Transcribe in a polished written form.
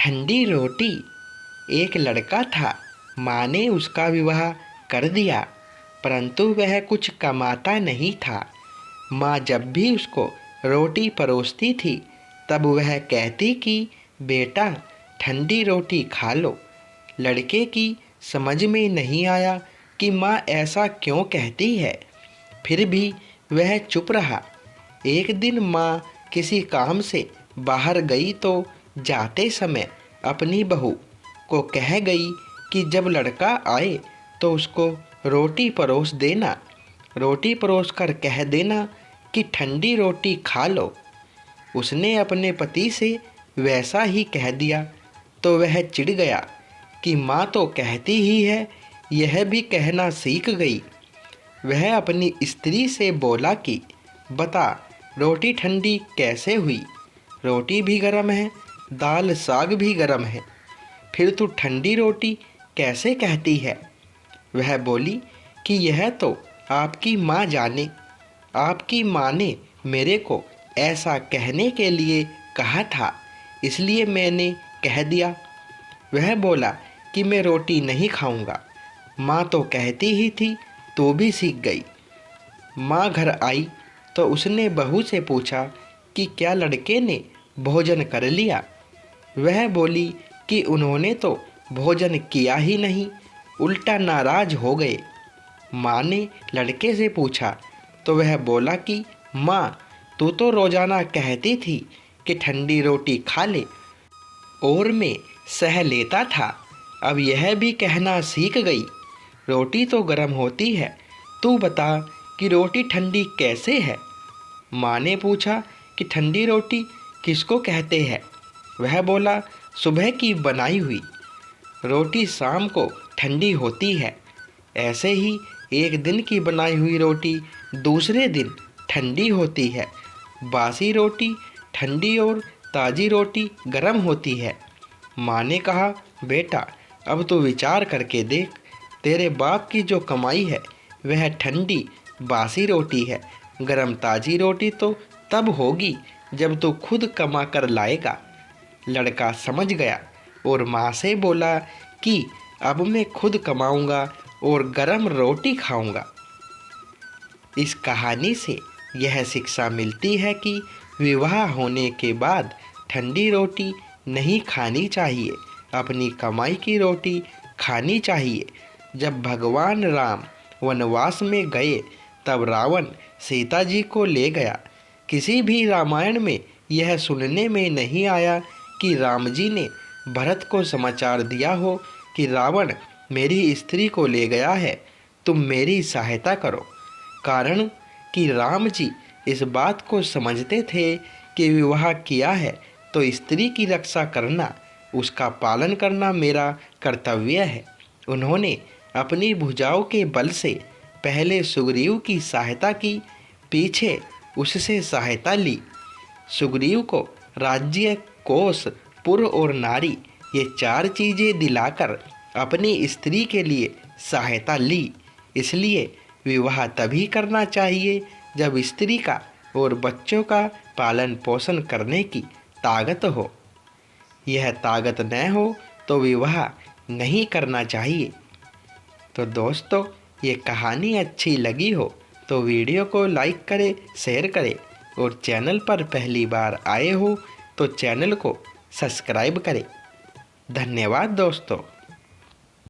ठंडी रोटी। एक लड़का था, माँ ने उसका विवाह कर दिया, परंतु वह कुछ कमाता नहीं था। माँ जब भी उसको रोटी परोसती थी तब वह कहती कि बेटा ठंडी रोटी खा लो। लड़के की समझ में नहीं आया कि माँ ऐसा क्यों कहती है, फिर भी वह चुप रहा। एक दिन माँ किसी काम से बाहर गई तो जाते समय अपनी बहू को कह गई कि जब लड़का आए तो उसको रोटी परोस देना। रोटी परोस कर कह देना कि ठंडी रोटी खा लो। उसने अपने पति से वैसा ही कह दिया तो वह चिढ़ गया कि माँ तो कहती ही है, यह भी कहना सीख गई। वह अपनी स्त्री से बोला कि बता रोटी ठंडी कैसे हुई? रोटी भी गर्म है, दाल साग भी गर्म है, फिर तू ठंडी रोटी कैसे कहती है? वह बोली कि यह तो आपकी माँ जाने। आपकी माँ ने मेरे को ऐसा कहने के लिए कहा था, इसलिए मैंने कह दिया। वह बोला कि मैं रोटी नहीं खाऊंगा। माँ तो कहती ही थी, तू भी सीख गई। माँ घर आई तो उसने बहू से पूछा कि क्या लड़के ने भोजन कर लिया? वह बोली कि उन्होंने तो भोजन किया ही नहीं, उल्टा नाराज हो गए। माँ ने लड़के से पूछा तो वह बोला कि माँ तू तो रोज़ाना कहती थी कि ठंडी रोटी खा ले और मैं सह लेता था, अब यह भी कहना सीख गई। रोटी तो गर्म होती है, तू बता कि रोटी ठंडी कैसे है? माँ ने पूछा कि ठंडी रोटी किसको कहते हैं? वह बोला सुबह की बनाई हुई रोटी शाम को ठंडी होती है। ऐसे ही एक दिन की बनाई हुई रोटी दूसरे दिन ठंडी होती है। बासी रोटी ठंडी और ताज़ी रोटी गर्म होती है। माँ ने कहा बेटा अब तो विचार करके देख, तेरे बाप की जो कमाई है वह ठंडी बासी रोटी है। गरम ताज़ी रोटी तो तब होगी जब तू खुद कमा कर लाएगा। लड़का समझ गया और माँ से बोला कि अब मैं खुद कमाऊंगा और गरम रोटी खाऊंगा। इस कहानी से यह शिक्षा मिलती है कि विवाह होने के बाद ठंडी रोटी नहीं खानी चाहिए, अपनी कमाई की रोटी खानी चाहिए। जब भगवान राम वनवास में गए तब रावण सीता जी को ले गया। किसी भी रामायण में यह सुनने में नहीं आया कि राम जी ने भरत को समाचार दिया हो कि रावण मेरी स्त्री को ले गया है, तुम मेरी सहायता करो। कारण कि राम जी इस बात को समझते थे कि विवाह किया है तो स्त्री की रक्षा करना, उसका पालन करना मेरा कर्तव्य है। उन्होंने अपनी भुजाओं के बल से पहले सुग्रीव की सहायता की, पीछे उससे सहायता ली। सुग्रीव को राज्य, कोष, पुर और नारी ये 4 चीज़ें दिलाकर अपनी स्त्री के लिए सहायता ली। इसलिए विवाह तभी करना चाहिए जब स्त्री का और बच्चों का पालन पोषण करने की ताकत हो। यह ताकत न हो तो विवाह नहीं करना चाहिए। तो दोस्तों ये कहानी अच्छी लगी हो तो वीडियो को लाइक करें, शेयर करें और चैनल पर पहली बार आए हो तो चैनल को सब्सक्राइब करें। धन्यवाद दोस्तों।